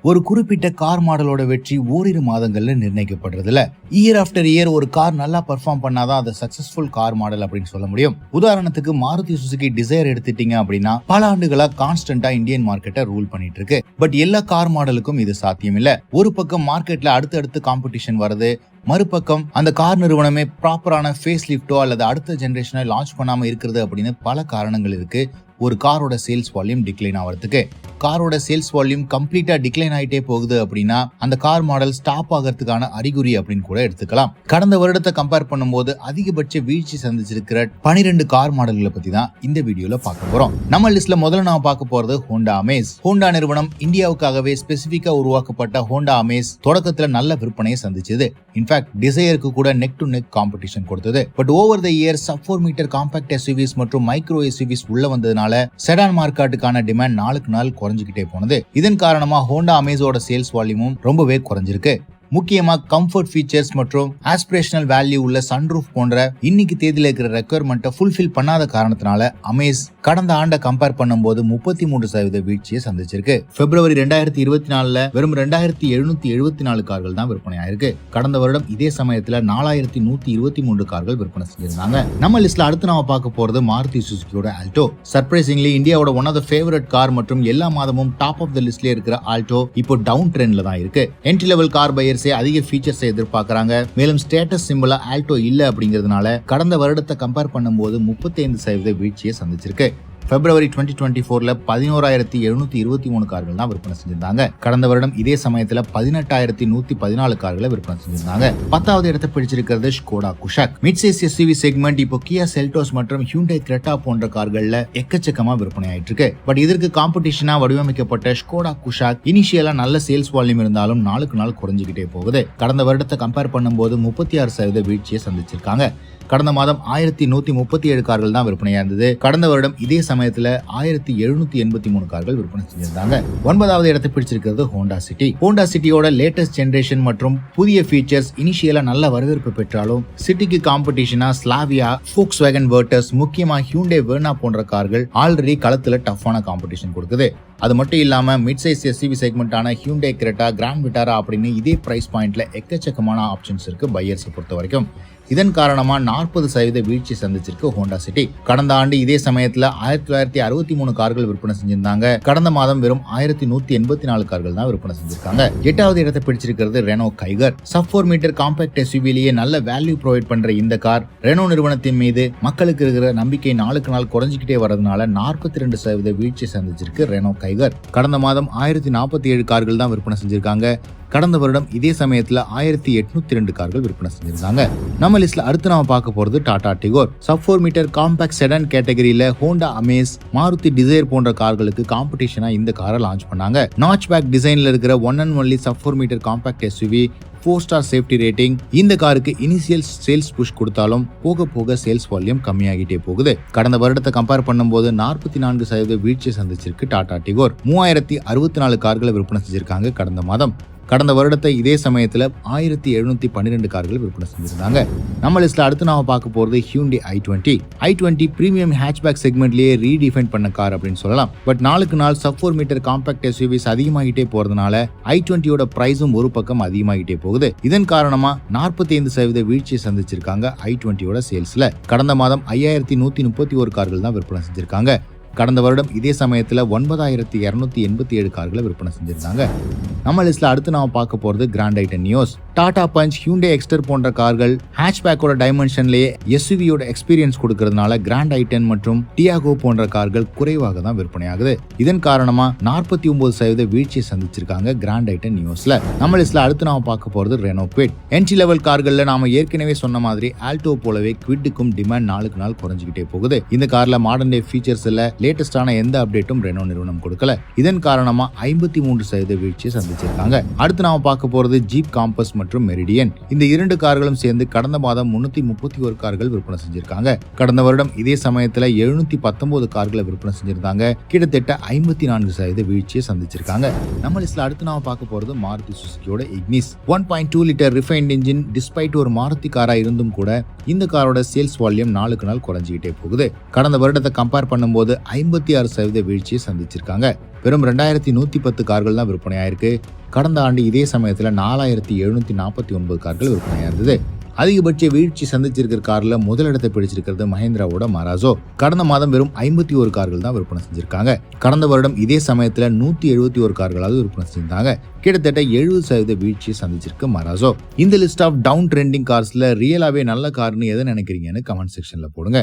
ஒரு குறிப்பிட்ட கார் மாடலோட வெற்றி ஓரிரு மாதங்கள்ல நிர்ணயிக்கப்படுறதுல இயர் ஆஃப்டர் இயர் ஒரு கார் நல்லா பெர்ஃபார்ம் பண்ணாதான் அது சக்சஸ்ஃபுல் கார் மாடல் அப்படின்னு சொல்ல முடியும். உதாரணத்துக்கு மாருதி சுசுகி டிசைர் எடுத்துட்டீங்க அப்படின்னா பல ஆண்டுகளா கான்ஸ்டன்டா இந்தியன் மார்க்கெட்டை ரூல் பண்ணிட்டு இருக்கு. பட் எல்லா கார் மாடலுக்கும் இது சாத்தியம் இல்ல. ஒரு பக்கம் மார்க்கெட்ல அடுத்தடுத்து காம்படிஷன் வருது, மறுபக்கம் அந்த கார் நிறுவனமே ப்ராப்பரான ஃபேஸ் லிஃப்டோ அல்லது அடுத்த ஜெனரேஷனை லான்ச் பண்ணாம இருக்கிறது அப்படின்னு பல காரணங்கள் இருக்கு. ஒரு காரோட சேல்ஸ் வால்யூம் டிக்ளைன் ஆகிறதுக்கு காரோட சேல்ஸ் வால்யூம் கம்ப்ளீட்டா டிக்ளைன் ஆயிட்டே போகுது அப்படின்னா அந்த கார் மாடல் ஸ்டாப் ஆகிறதுக்கான அறிகுறி அப்படின்னு கூட எடுத்துக்கலாம். கடந்த வருடத்தை கம்பேர் பண்ணும்போது அதிகபட்ச வீழ்ச்சி சந்திச்சிருக்கிற 12 கார் மாடல்களை பத்தி தான் இந்த வீடியோல பார்க்க போறோம். நம்ம லிஸ்ட்ல முதல்ல நாம பார்க்க போறது ஹோண்டா அமேஸ். ஹோண்டா நிறுவனம் இந்தியாவுக்காகவே ஸ்பெசிபிக்கா உருவாக்கப்பட்ட ஹோண்டா அமேஸ் தொடக்கத்துல நல்ல விற்பனையை சந்திச்சது. இன்ஃபேக்ட் டிசைருக்கு கூட நெக் டு நெக் காம்படிஷன் கொடுத்தது. But over the year sub 4 metre compact SUVs மற்றும் மைக்ரோ எஸ்யூவிஸ் உள்ள வந்ததுனால செடான் மார்க்கெட்டுக்கான டிமாண்ட் நாளுக்கு நாள் குறைஞ்சுக்கிட்டே போனது. இதன் காரணமா ஹோண்டா அமேஸோட சேல்ஸ் வால்யூமும் ரொம்பவே குறைஞ்சிருக்கு. முக்கியமா கம்ஃபர்ட் ஃபீச்சர்ஸ் மற்றும் ஆஸ்பிரேஷனல் வேல்யூ உள்ள சன்ரூஃப் போன்ற இன்னைக்கு தேதியில இருக்கிற ரெக்யர்மெண்ட்டை ஃபுல்ஃபில் பண்ணாத காரணத்தினால அமேஸ் கடந்த ஆண்டை கம்பேர் பண்ணும்போது 33% வீழ்ச்சியை சந்திச்சிருக்கு. பிப்ரவரி 2024 வெறும் 2774 கார்கள் தான் விற்பனை ஆயிருக்கு. கடந்த வருடம் இதே சமயத்துல 4123 கார்கள் விற்பனை செஞ்சிருந்தாங்க. நம்ம லிஸ்ட்ல அடுத்து நாம பார்க்க போறது மாருதி சுசுகியோட ஆல்டோ. சர்ப்ரைசிங்லி இந்தியாவோட one of the favourite car மற்றும் எல்லா மாதமும் டாப் ஆஃப் த லிஸ்ட்ல இருக்கிற ஆல்டோ இப்போ டவுன் ட்ரெண்ட்ல தான் இருக்கு. என்ட்ரி லெவல் கார் பையர்ஸ் அதிக ஃபீச்சர்ஸ் எதிர்பார்க்கறாங்க. மேலும் ஸ்டேட்டஸ் சிம்பிளா ஆல்டோ இல்ல அப்படிங்கிறதுனால கடந்த வருடத்தை கம்பேர் பண்ணும்போது 35% வீழ்ச்சியை சந்திச்சிருக்கு. பிப்ரவரி 2024 11,723 கார்கள் தான் விற்பனை செஞ்சிருந்தாங்க. கடந்த வருடம் இதே சமயத்துல 18,114 கார்களை விற்பனை செஞ்சிருந்தாங்க. 10வது இடத்தை பிடிச்சிருக்கிறது Skoda Kushaq. Mid size SUV segment இப்போ கியா செல்டோஸ் மற்றும் ஹியூண்டை கிரெட்டா போன்ற கார்கள்ல எக்கச்சக்கமா விற்பனை ஆயிட்டு இருக்கு. பட் இதற்கு காம்படிஷனா வடிவமைக்கப்பட்ட ஸ்கோடா குஷாக் இனிஷியலா நல்ல சேல்ஸ் வால்யூம் இருந்தாலும் நாளுக்கு நாள் குறைஞ்சிக்கிட்டே போகுது. கடந்த வருடத்தை கம்பேர் பண்ணும்போது 36% வீழ்ச்சியை சந்திச்சிருக்காங்க. கடந்த மாதம் 1137 கார்கள் தான் விற்பனையா இருந்தது. கடந்த வருடம் இதே சமயத்துல 1783 கார்கள் விற்பனை செஞ்சிருந்தாங்க. 9வது இடத்தை பிடிச்சிருக்கிறது ஹோண்டா சிட்டி. ஹோண்டா சிட்டியோட லேட்டஸ்ட் ஜெனரேஷன் மற்றும் புதிய ஃபீச்சர்ஸ் இனிஷியலா நல்ல வரவேற்பு பெற்றாலும் சிட்டிக்கு காம்படிஷனா ஸ்லாவியா, ஃபோக்ஸ்வேகன் வெர்டஸ், முக்கியமா ஹியூண்டை வெர்னா போன்ற கார்கள் ஆல்ரெடி களத்துல டஃப்பான காம்படிஷன் கொடுக்குது. அது மட்டும் இல்லாம மிட் சைஸ் எஸ்யூவி செக்மெண்டான ஹியூண்டை கிரெட்டா, கிராண்ட் விட்டாரா அப்படின்னு இதே பிரைஸ் பாயிண்ட்ல எக்கச்சக்கமான ஆப்ஷன்ஸ் இருக்கு பையர்ஸ் பொறுத்த வரைக்கும். இதன் காரணமா 40% வீழ்ச்சி சந்திச்சிருக்கு ஹோண்டா சிட்டி. கடந்த ஆண்டு இதே சமயத்துல 1963 கார்கள் விற்பனை செஞ்சிருந்தாங்க. கடந்த மாதம் வெறும் 1184 கார்கள் தான் விற்பனை செஞ்சிருக்காங்க. 8வது இடத்தை பிடிச்சிருக்கிறது Renault Kiger. Sub 4 metre compact எஸ்யூவிலேயே நல்ல வேல்யூ ப்ரொவைட் பண்ற இந்த கார் ரெனோ நிறுவனத்தின் மீது மக்களுக்கு இருக்கிற நம்பிக்கை நாளுக்கு நாள் குறைஞ்சிக்கிட்டே வரதுனால 42% வீழ்ச்சி சந்திச்சிருக்கு ரெனோ கைகர். கடந்த மாதம் 1047 கார்கள் தான் விற்பனை செஞ்சிருக்காங்க. கடந்த வருடம் இதே சமயத்துல 1802 கார்கள் விற்பனை செஞ்சிருந்தாங்க. நம்ம லிஸ்ட்ல அடுத்து நாம பார்க்க போறது Tata Tigor. Sub 4 metre compact sedan கேட்டகரியில ஹோண்டா அமேஸ், மாருதி டிசைர் போன்ற கார்களுக்கு காம்படிஷனா இந்த காரை லான்ச் பண்ணாங்க. நாட்ச் பேக் டிசைன்ல இருக்கிற one and only sub 4 metre compact SUV, 4 star safety rating. இந்த காருக்கு இனிஷியல் சேல்ஸ் புஷ் கொடுத்தாலும் போக போக சேல்ஸ் வால்யூம் கம்மியாகிட்டே போகுது. கடந்த வருடத்தை கம்பேர் பண்ணும்போது 44% வீழ்ச்சி சந்திச்சிருக்கு டாடா டிகோர். 3064 கார்களை விற்பனை செஞ்சிருக்காங்க கடந்த மாதம். கடந்த வருடத்தை இதே சமயத்துல 1712 கார்கள் விற்பனை செஞ்சிருந்தாங்க. நம்ம லிஸ்ட்ல அடுத்து நாம பார்க்க போறது ஹியூண்டை i20 பிரீமியம் ஹேட்ச்பேக் செக்மெண்ட்லயே ரீடிஃபைன் பண்ண கார் அப்படின்னு சொல்லலாம். பட் நாளுக்கு நாள் சப் 4 மீட்டர் காம்பாக்ட் எஸ்யூவிஸ் அதிகமாகிட்டே போறதுனால i20யோட பிரைஸும் ஒரு பக்கம் அதிகமாகிட்டே போகுது. இதன் காரணமா 45% வீழ்ச்சியை சந்திச்சிருக்காங்க i20யோட சேல்ஸ்ல. கடந்த மாதம் 5131 கார்கள் தான் விற்பனை செஞ்சிருக்காங்க. கடந்த வருடம் இதே சமயத்துல 9287 கார்களை விற்பனை செஞ்சிருந்தாங்க. நம்ம லிஸ்ட்ல அடுத்து நாம பார்க்க போறது grand i ten Neo's. Tata punch, ஹியூண்டை Exter போன்ற கார்கள் ஹேட்ச்பேக்கோட டைமென்ஷன்லயே எஸ்யூவியோட எக்ஸ்பீரியன்ஸ் கொடுக்கறதுனால கிராண்ட் ஐட்டன் மற்றும் டியாகோ போன்ற கார்கள் குறைவாக தான் விற்பனையாகுது. இதன் காரணமா 49% வீழ்ச்சியை சந்திச்சிருக்காங்க கிராண்ட் ஐட்டன் நியோஸ்ல. நம்ம லிஸ்ட்ல அடுத்து நாம பார்க்க போறது ரெனோ குவிட். என்ட்ரி லெவல் கார்கள்ல நாம ஏற்கனவே சொன்ன மாதிரி ஆல்டோ போலவே குவிட்டுக்கும் டிமாண்ட் நாளுக்கு நாள் குறைஞ்சிக்கிட்டே போகுது. இந்த கார்ல மாடர்ன் டே ஃபீச்சர்ஸ் இல்ல, லேட்டஸ்டான எந்த அப்டேட்டும் ரெனோ நிறுவனம் கொடுக்கல. இதன் காரணமா 53% வீழ்ச்சியை சந்திச்சிருக்காங்க. அடுத்து நாம பார்க்க போறது ஜீப் காம்பஸ் மற்றும் மெரிடியன். இந்த 2 கார்களும் சேர்ந்து கடந்த மாதம் 331 கார்கள் விற்பனை செஞ்சிருக்காங்க. கடந்த வருடம் இதே சமயத்துல 719 கார்களை விற்பனை செஞ்சிருந்தாங்க. கிட்டத்தட்ட 54% வீழ்ச்சியை சந்திச்சிருக்காங்க. நம்ம லிஸ்ட்ல அடுத்து நாம பார்க்க போறது மாருதி சுசுகியோட Ignis. 1.2 litre refined engine despite ஒரு மாருதி காரா இருந்தும் கூட இந்த காரோட சேல்ஸ் வால்யூம் நாளுக்கு நாள் குறைஞ்சிக்கிட்டே போகுது. கடந்த வருடத்தை கம்பேர் பண்ணும்போது 56% வீழ்ச்சியை சந்திச்சிருக்காங்க. வெறும் 2110 கார்கள் தான் விற்பனையாயிருக்கு. கடந்த ஆண்டு இதே சமயத்துல 4749 கார்கள் விற்பனையாயிருந்தது. அதிகபட்ச வீழ்ச்சி சந்திச்சிருக்கிற கார்ல முதலிடத்தை பிடிச்சிருக்கிறது மஹேந்திராவோட மராசோ. கடந்த மாதம் வெறும் 51 கார்கள் தான் விற்பனை செஞ்சிருக்காங்க. கடந்த வருடம் இதே சமயத்துல 171 கார்களாவது விற்பனை செஞ்சாங்க. கிட்டத்தட்ட 70% வீழ்ச்சியை சந்திச்சிருக்கு மராசோ. இந்த லிஸ்ட் ஆஃப் டவுன் ட்ரெண்டிங் கார்ஸ்ல ரியலாவே நல்ல கார்னு எதை நினைக்கிறீங்கன்னு கமெண்ட் செக்ஷன்ல போடுங்க.